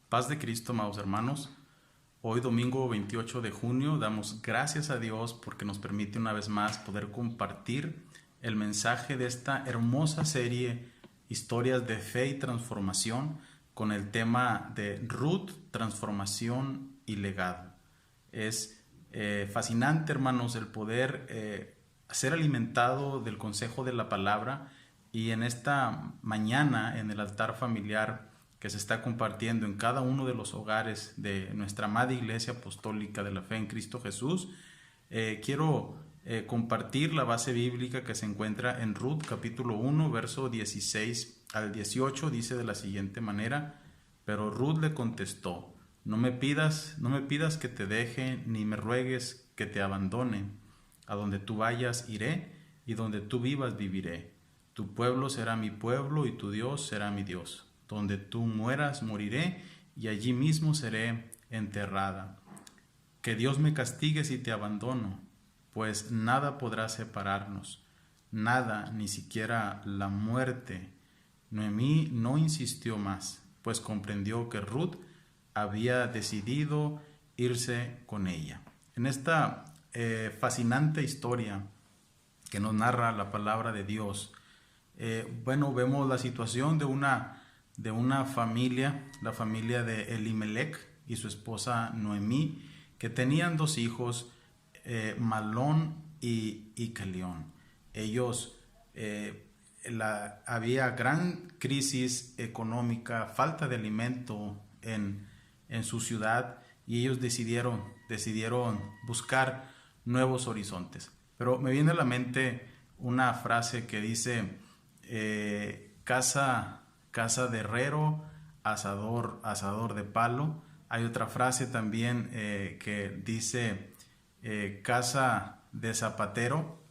Paz de Cristo, amados hermanos. Hoy domingo 28 de junio damos gracias a Dios porque nos permite una vez más poder compartir el mensaje de esta hermosa serie Historias de Fe y Transformación con el tema de Ruth, Transformación y Legado. Es fascinante, hermanos, el poder ser alimentado del consejo de la palabra, y en esta mañana en el altar familiar que se está compartiendo en cada uno de los hogares de nuestra amada Iglesia Apostólica de la Fe en Cristo Jesús, quiero compartir la base bíblica que se encuentra en Ruth capítulo 1, verso 16 al 18. Dice de la siguiente manera: pero Ruth le contestó: no me pidas que te deje, ni me ruegues que te abandone. A donde tú vayas iré, y donde tú vivas viviré. Tu pueblo será mi pueblo, y tu Dios será mi Dios. Donde tú mueras moriré, y allí mismo seré enterrada. Que Dios me castigue si te abandono, pues nada podrá separarnos, nada, ni siquiera la muerte. Noemí no insistió más, pues comprendió que Ruth había decidido irse con ella. En esta fascinante historia que nos narra la palabra de Dios, vemos la situación de una familia, la familia de Elimelech y su esposa Noemí, que tenían dos hijos, Malón y Kelión. Ellos, había gran crisis económica, falta de alimento en su ciudad, y ellos decidieron buscar nuevos horizontes. Pero me viene a la mente una frase que dice: casa de herrero, asador de palo. Hay otra frase también que dice: casa de zapatero,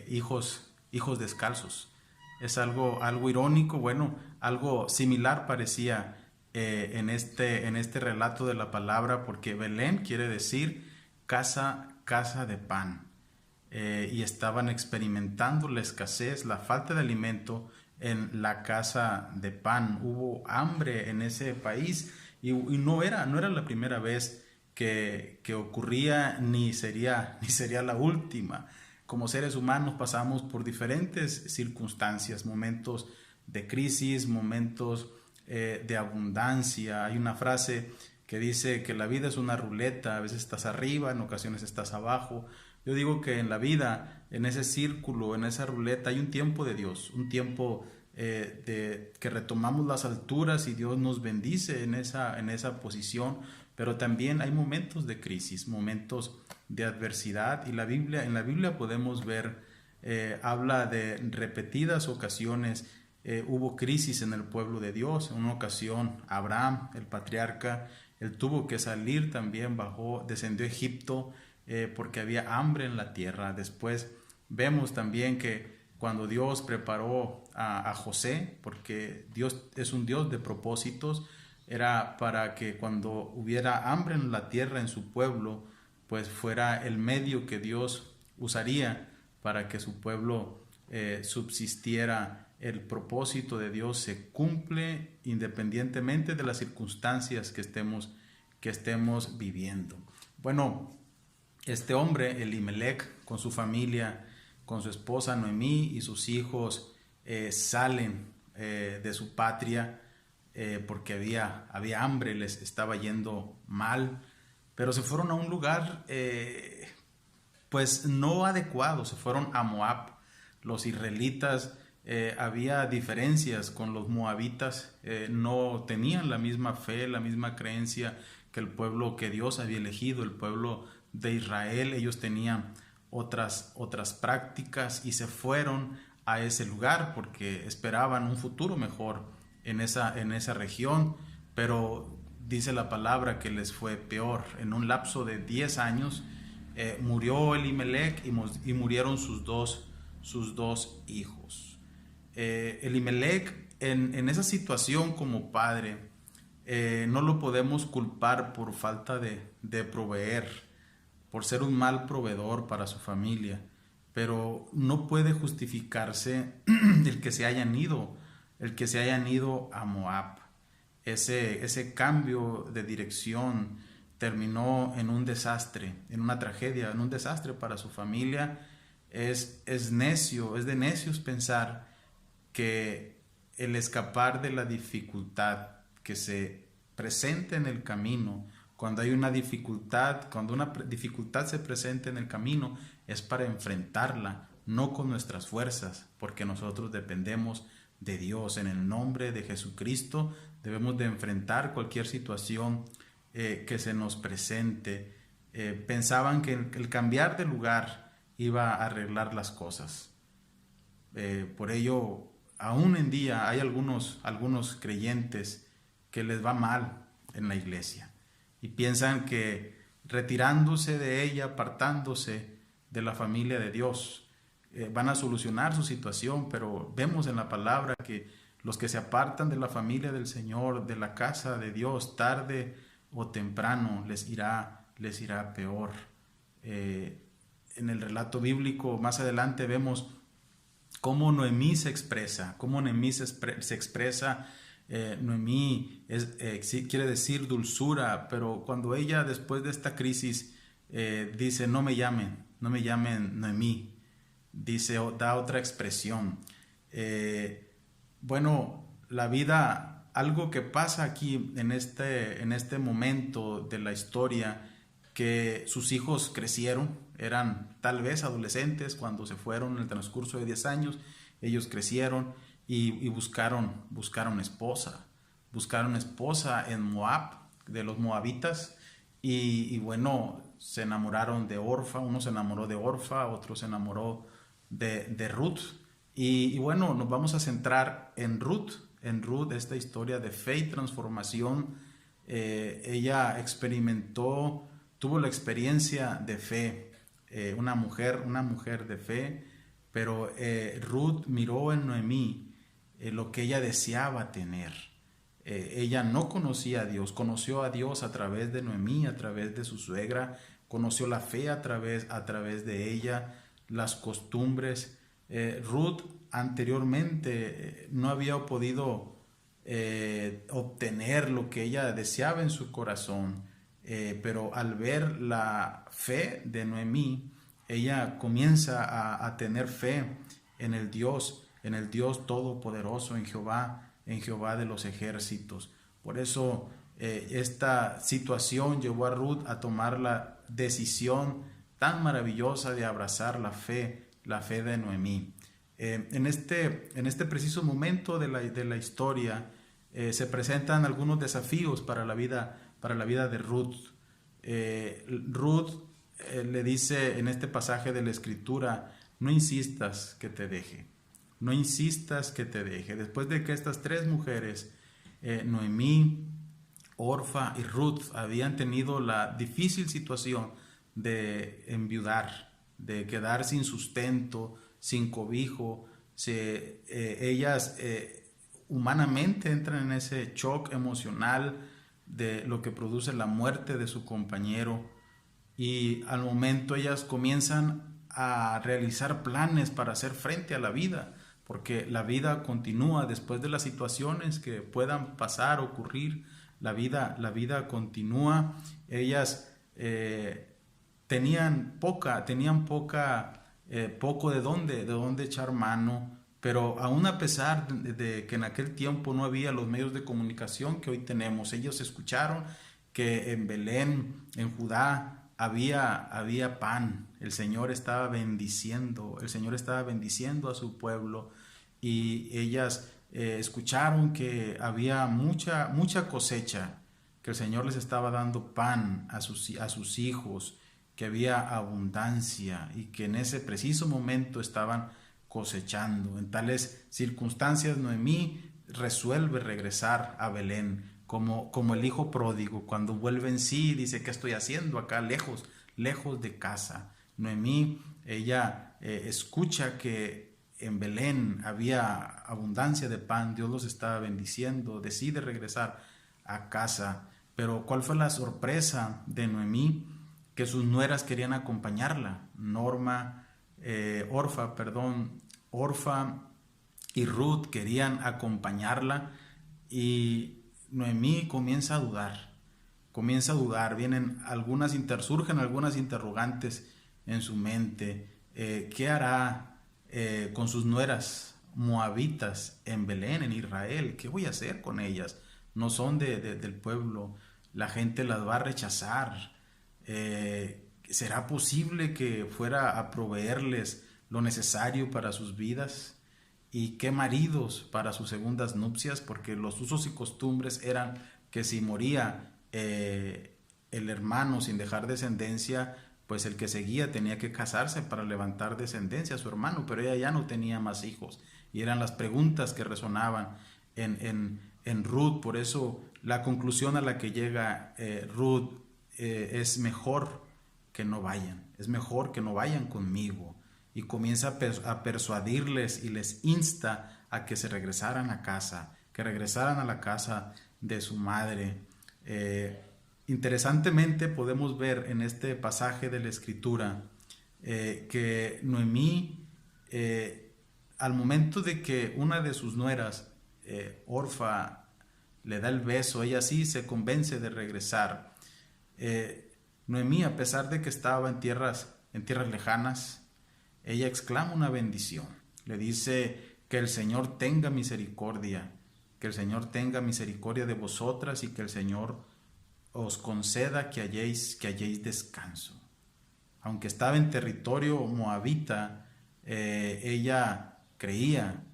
hijos descalzos. Es algo irónico, algo similar parecía en este relato de la palabra, porque Belén quiere decir casa de pan. Y estaban experimentando la escasez, la falta de alimento en la casa de pan. Hubo hambre en ese país, y no era la primera vez que ocurría, ni sería la última. Como seres humanos pasamos por diferentes circunstancias, momentos de crisis, momentos de abundancia. Hay una frase que dice que la vida es una ruleta: a veces estás arriba, en ocasiones estás abajo. Yo digo que en la vida, en ese círculo, en esa ruleta, hay un tiempo de Dios, un tiempo de que retomamos las alturas y Dios nos bendice en esa posición, pero también hay momentos de crisis, momentos de adversidad, y en la Biblia podemos ver, habla de repetidas ocasiones. Hubo crisis en el pueblo de Dios. En una ocasión Abraham, el patriarca, él tuvo que salir también, descendió a Egipto porque había hambre en la tierra. Después vemos también que cuando Dios preparó a José, porque Dios es un Dios de propósitos, era para que cuando hubiera hambre en la tierra, en su pueblo, pues fuera el medio que Dios usaría para que su pueblo subsistiera. El propósito de Dios se cumple independientemente de las circunstancias que estemos viviendo. Este hombre, Elimelech, con su familia, con su esposa Noemí y sus hijos, salen de su patria porque había hambre, les estaba yendo mal, pero se fueron a un lugar pues no adecuado. Se fueron a Moab. Los israelitas, había diferencias con los moabitas, no tenían la misma fe, la misma creencia que el pueblo que Dios había elegido, el pueblo de Israel. Ellos tenían otras prácticas, y se fueron a ese lugar porque esperaban un futuro mejor en esa región, pero dice la palabra que les fue peor. En un lapso de 10 años murió Elimelech y murieron sus dos hijos. Elimelech, en esa situación como padre, no lo podemos culpar por falta de proveer, por ser un mal proveedor para su familia, pero no puede justificarse el que se hayan ido a Moab. ese cambio de dirección terminó en un desastre, en una tragedia, en un desastre para su familia. Es de necios pensar que el escapar de la dificultad que se presenta en el camino, cuando una dificultad se presenta en el camino, es para enfrentarla, no con nuestras fuerzas, porque nosotros dependemos de Dios. En el nombre de Jesucristo debemos de enfrentar cualquier situación que se nos presente. Pensaban que el cambiar de lugar iba a arreglar las cosas. Por ello, aún en día hay algunos creyentes que les va mal en la iglesia y piensan que retirándose de ella, apartándose de la familia de Dios, van a solucionar su situación. Pero vemos en la palabra que los que se apartan de la familia del Señor, de la casa de Dios, tarde o temprano les irá peor. En el relato bíblico más adelante vemos cómo Noemí se expresa, Noemí quiere decir dulzura, pero cuando ella después de esta crisis dice no me llamen Noemí, dice, da otra expresión. Bueno, la vida, algo que pasa aquí en este momento de la historia, que sus hijos crecieron, eran tal vez adolescentes cuando se fueron en el transcurso de 10 años, ellos crecieron y buscaron esposa en Moab, de los moabitas, y bueno, se enamoraron de Orfa, uno se enamoró de Orfa, otro se enamoró de Ruth, y bueno, nos vamos a centrar en Ruth, esta historia de fe y transformación. Ella tuvo la experiencia de fe, una mujer de fe, pero Ruth miró en Noemí lo que ella deseaba tener. Ella no conocía a Dios, conoció a Dios a través de Noemí, a través de su suegra, conoció la fe a través de ella, las costumbres. Ruth anteriormente no había podido obtener lo que ella deseaba en su corazón, pero al ver la fe de Noemí, ella comienza a tener fe en el Dios todopoderoso, en Jehová de los ejércitos. Por eso esta situación llevó a Ruth a tomar la decisión tan maravillosa de abrazar la fe de Noemí. En este preciso momento de la historia se presentan algunos desafíos para la vida de Ruth. Ruth le dice en este pasaje de la Escritura: no insistas que te deje. Después de que estas tres mujeres, Noemí, Orfa y Ruth, habían tenido la difícil situación de enviudar, de quedar sin sustento, sin cobijo, ellas humanamente entran en ese shock emocional de lo que produce la muerte de su compañero, y al momento ellas comienzan a realizar planes para hacer frente a la vida, porque la vida continúa después de las situaciones que puedan pasar, ocurrir. La vida continúa. Ellas tenían poco de dónde echar mano, pero aún a pesar de que en aquel tiempo no había los medios de comunicación que hoy tenemos, ellos escucharon que en Belén, en Judá, había pan. El Señor estaba bendiciendo a su pueblo, y ellas escucharon que había mucha cosecha, que el Señor les estaba dando pan a sus hijos, que había abundancia y que en ese preciso momento estaban cosechando. En tales circunstancias, Noemí resuelve regresar a Belén como el hijo pródigo. Cuando vuelve en sí, dice: ¿qué estoy haciendo acá lejos de casa? Noemí, ella escucha que en Belén había abundancia de pan, Dios los estaba bendiciendo, decide regresar a casa. Pero ¿cuál fue la sorpresa de Noemí? Que sus nueras querían acompañarla. Orfa y Ruth querían acompañarla, y Noemí comienza a dudar, surgen algunas interrogantes en su mente. ¿Qué hará con sus nueras moabitas en Belén, en Israel? ¿Qué voy a hacer con ellas? No son del pueblo, la gente las va a rechazar. ¿Será posible que fuera a proveerles lo necesario para sus vidas? ¿Y qué maridos para sus segundas nupcias? Porque los usos y costumbres eran que si moría el hermano sin dejar descendencia, pues el que seguía tenía que casarse para levantar descendencia a su hermano, pero ella ya no tenía más hijos. Y eran las preguntas que resonaban en Ruth. Por eso la conclusión a la que llega Ruth es mejor que no vayan conmigo. Y comienza a persuadirles y les insta a que se regresaran a casa, que regresaran a la casa de su madre. Interesantemente podemos ver en este pasaje de la Escritura que Noemí, al momento de que una de sus nueras, Orfa, le da el beso, ella sí se convence de regresar. Noemí, a pesar de que estaba en tierras lejanas, ella exclama una bendición. Le dice que el Señor tenga misericordia, que el Señor tenga misericordia de vosotras y que el Señor os conceda que halléis descanso. Aunque estaba en territorio moabita, ella creía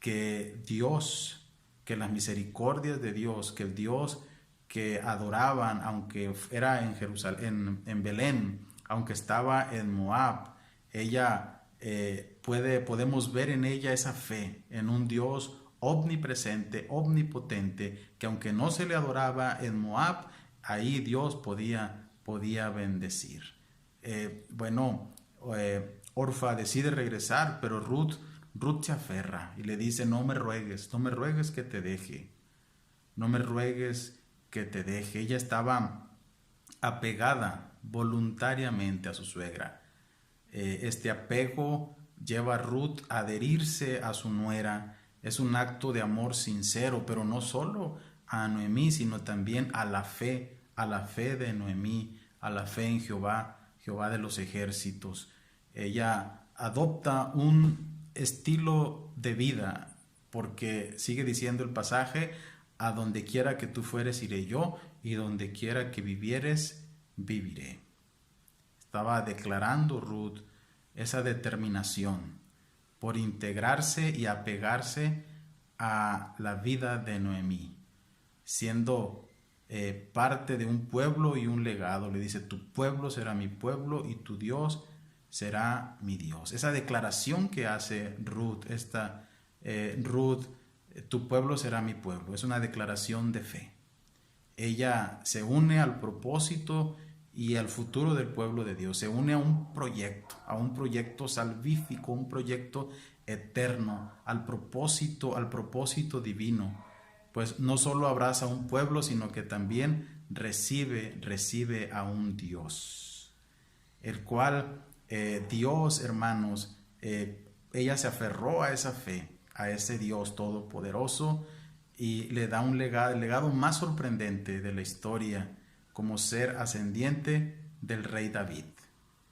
que Dios, que las misericordias de Dios, que el Dios que adoraban, aunque era en Jerusalén, en Belén, aunque estaba en Moab, ella podemos ver en ella esa fe en un Dios omnipresente, omnipotente, que aunque no se le adoraba en Moab, ahí Dios podía bendecir. Orfa decide regresar, pero Ruth se aferra y le dice: no me ruegues que te deje, no me ruegues que te deje. Ella estaba apegada voluntariamente a su suegra. Este apego lleva a Ruth a adherirse a su nuera. Es un acto de amor sincero, pero no solo a Noemí, sino también a la fe de Noemí, a la fe en Jehová de los ejércitos. Ella adopta un estilo de vida, porque sigue diciendo el pasaje: a donde quiera que tú fueres iré yo, y donde quiera que vivieres viviré. Estaba declarando Ruth esa determinación por integrarse y apegarse a la vida de Noemí, siendo parte de un pueblo y un legado. Le dice: tu pueblo será mi pueblo y tu Dios será mi Dios. Esa declaración que hace Ruth, tu pueblo será mi pueblo, es una declaración de fe. Ella se une al propósito y al futuro del pueblo de Dios, se une a un proyecto salvífico, un proyecto eterno, al propósito divino. Pues no solo abraza a un pueblo, sino que también recibe a un Dios, el cual Dios, hermanos, ella se aferró a esa fe, a ese Dios todopoderoso, y le da el legado más sorprendente de la historia, como ser ascendiente del rey David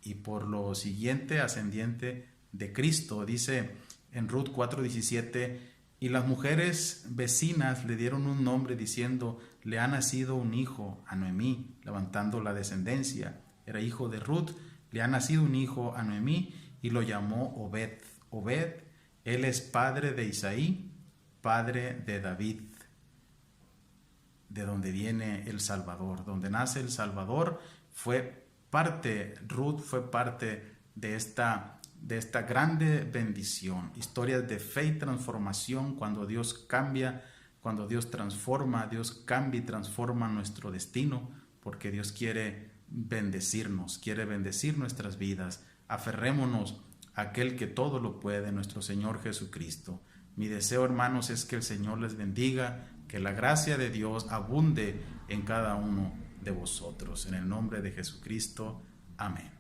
y por lo siguiente ascendiente de Cristo. Dice en Ruth 4:17: y las mujeres vecinas le dieron un nombre diciendo: le ha nacido un hijo a Noemí, levantando la descendencia. Era hijo de Ruth. Le ha nacido un hijo a Noemí y lo llamó Obed. Obed, él es padre de Isaí, padre de David, de donde viene el Salvador, donde nace el Salvador. Ruth fue parte de esta grande bendición. Historias de fe y transformación, cuando Dios cambia, cuando Dios transforma, Dios cambia y transforma nuestro destino, porque Dios quiere bendecirnos, quiere bendecir nuestras vidas. Aferrémonos a aquel que todo lo puede, nuestro Señor Jesucristo. Mi deseo, hermanos, es que el Señor les bendiga, que la gracia de Dios abunde en cada uno de vosotros. En el nombre de Jesucristo. Amén.